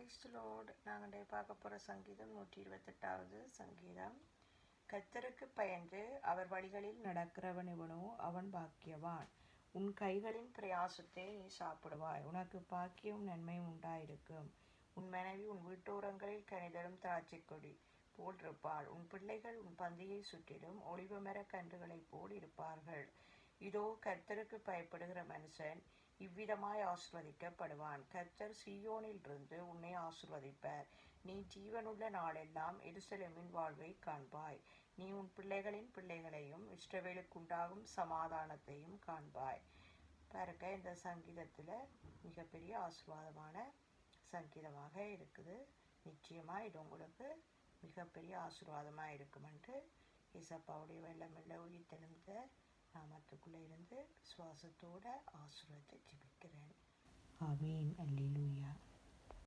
Praise the Lord. நாங்கள் பார்க்க போகிற சங்கீதம் 128வது சங்கீதம். கர்த்தருக்கு பயந்து அவர் வழிகளில் நடக்கிறவன் இவனோ அவன் பாக்கியவான். உன் கைகளின் பிரயாசத்தை நீ சாப்பிடுவாய், உனக்கு பாக்கியம் நன்மையும் உண்டாயிருக்கும். உன் மனைவி உன் வீட்டோரங்களில் கனிதரும் திராட்சை கொடி போல் உன் பிள்ளைகள் உன் பந்தியை சுற்றிலும் ஒளிவ மர கன்றுகளைப் போல் இருப்பார்கள். இதோ கர்த்தருக்கு பயப்படுகிற மனுஷன் இவ்விதமாய் ஆசிர்வதிக்கப்படுவான். கர்த்தர் சீயோனிலிருந்து உன்னை ஆசிர்வதிப்பார். நீ ஜீவனுள்ள நாளெல்லாம் எருசலேமின் வாழ்வை காண்பாய். நீ உன் பிள்ளைகளின் பிள்ளைகளையும் இஸ்ரவேலுக்குண்டாகும் சமாதானத்தையும் காண்பாய். பாருங்க, இந்த சங்கீதத்தில் மிகப்பெரிய ஆசீர்வாதமான சங்கீதமாக இருக்குது. நிச்சயமாக இது உங்களுக்கு மிகப்பெரிய ஆசீர்வாதமாக இருக்குமென்று இசப்பாவுடைய வெள்ளமெல்ல உயிர்த்தெழுந்த நாமத்துக்குள்ளே இருந்து விசுவாசத்தோடு ஆசீர்வாதத்தை ஜெபிக்கிறேன். ஆமீன். அல்லேலூயா.